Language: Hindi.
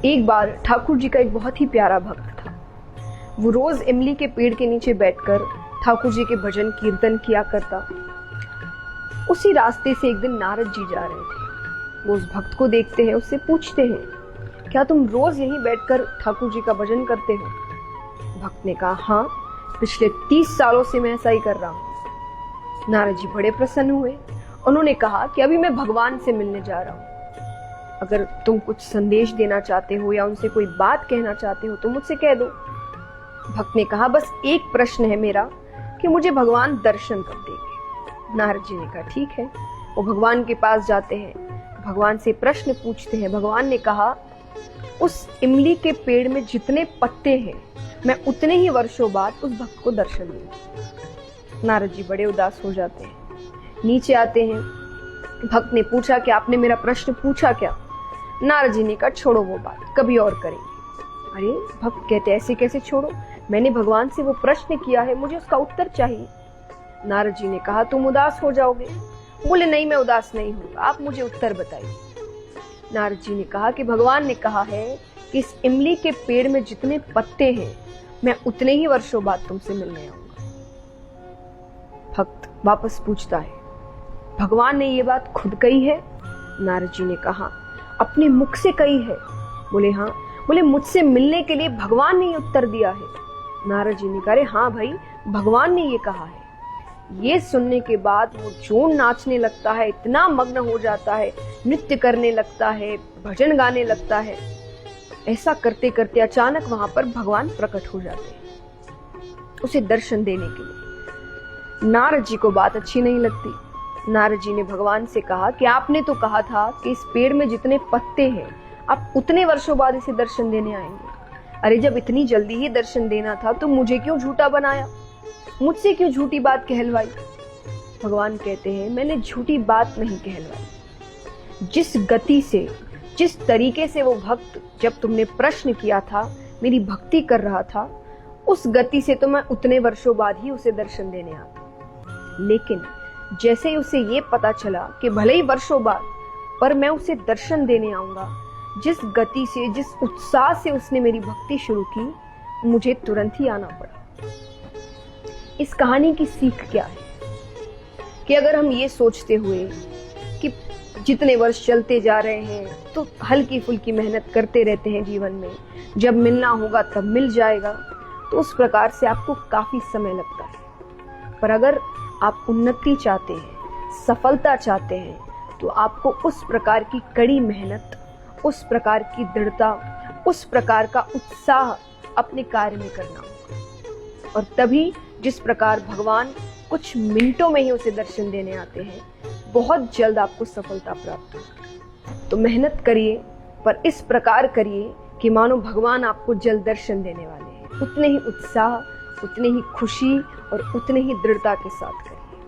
एक बार ठाकुर जी का एक बहुत ही प्यारा भक्त था। वो रोज इमली के पेड़ के नीचे बैठकर ठाकुर जी के भजन कीर्तन किया करता। उसी रास्ते से एक दिन नारद जी जा रहे थे। वो उस भक्त को देखते हैं, उससे पूछते हैं, क्या तुम रोज यहीं बैठकर ठाकुर जी का भजन करते हो? भक्त ने कहा, हाँ, पिछले 30 सालों से मैं ऐसा ही कर रहा हूं। नारद जी बड़े प्रसन्न हुए। उन्होंने कहा कि अभी मैं भगवान से मिलने जा रहा हूं। अगर तुम कुछ संदेश देना चाहते हो या उनसे कोई बात कहना चाहते हो तो मुझसे कह दो। भक्त ने कहा, बस एक प्रश्न है मेरा कि मुझे भगवान दर्शन कब देंगे? नारद जी ने कहा, ठीक है। वो भगवान के पास जाते हैं, भगवान से प्रश्न पूछते हैं। भगवान ने कहा, उस इमली के पेड़ में जितने पत्ते हैं मैं उतने ही वर्षों बाद उस भक्त को दर्शन दूंगा। नारद जी बड़े उदास हो जाते हैं, नीचे आते हैं। भक्त ने पूछा कि आपने मेरा प्रश्न पूछा क्या? नारद जी ने कहा, छोड़ो वो बात, कभी और करेंगे। अरे, भक्त कहते, ऐसे कैसे छोड़ो? मैंने भगवान से वो प्रश्न किया है, मुझे उसका उत्तर चाहिए। नारद जी ने कहा, तुम उदास हो जाओगे। बोले, नहीं, मैं उदास नहीं हूँ, आप मुझे उत्तर बताइए। नारद जी ने कहा कि भगवान ने कहा है कि इस इमली के पेड़ में जितने पत्ते हैं मैं उतने ही वर्षों बाद तुमसे मिलने आऊंगा। भक्त वापस पूछता है, भगवान ने ये बात खुद कही है? नारद जी ने कहा, अपने मुख से कही है। बोले, हाँ। बोले, मुझसे मिलने के लिए भगवान ने ये उत्तर दिया है? नारद जी ने कहा, हाँ भाई, भगवान ने ये कहा है। ये सुनने के बाद वो जो नाचने लगता है, इतना मग्न हो जाता है, नृत्य करने लगता है, भजन गाने लगता है। ऐसा करते करते अचानक वहां पर भगवान प्रकट हो जाते हैं उसे दर्शन देने के लिए। नारद जी को बात अच्छी नहीं लगती। नारद जी ने भगवान से कहा कि आपने तो कहा था कि इस पेड़ में जितने पत्ते हैं आप उतने वर्षों बाद इसे दर्शन देने आएंगे। अरे, जब इतनी जल्दी ही दर्शन देना था तो मुझे क्यों झूठा बनाया? मुझसे क्यों झूठी बात कहलवाई? भगवान कहते हैं, मैंने झूठी बात नहीं कहलवाई। जिस गति से, जिस तरीके से वो भक्त जब तुमने प्रश्न किया था मेरी भक्ति कर रहा था, उस गति से तो मैं उतने वर्षों बाद ही उसे दर्शन देने आता। लेकिन जैसे ही उसे ये पता चला कि भले ही वर्षों बाद पर मैं उसे दर्शन देने आऊंगा, जिस गति से, जिस उत्साह से उसने मेरी भक्ति शुरू की, मुझे तुरंत ही आना पड़ा। इस कहानी की सीख क्या है कि अगर हम ये सोचते हुए कि जितने वर्ष चलते जा रहे हैं तो हल्की फुल्की मेहनत करते रहते हैं जीवन में, जब मिलना होगा तब मिल जाएगा, तो उस प्रकार से आपको काफी समय लगता है। पर अगर आप उन्नति चाहते हैं, सफलता चाहते हैं, तो आपको उस प्रकार की कड़ी मेहनत, उस प्रकार की दृढ़ता, उस प्रकार का उत्साह अपने कार्य में करना होगा। और तभी जिस प्रकार भगवान कुछ मिनटों में ही उसे दर्शन देने आते हैं, बहुत जल्द आपको सफलता प्राप्त होगी। तो मेहनत करिए, पर इस प्रकार करिए कि मानो भगवान आपको जल्द दर्शन देने वाले हैं। उतने ही उत्साह, उतनी ही खुशी और उतने ही दृढ़ता के साथ करिए।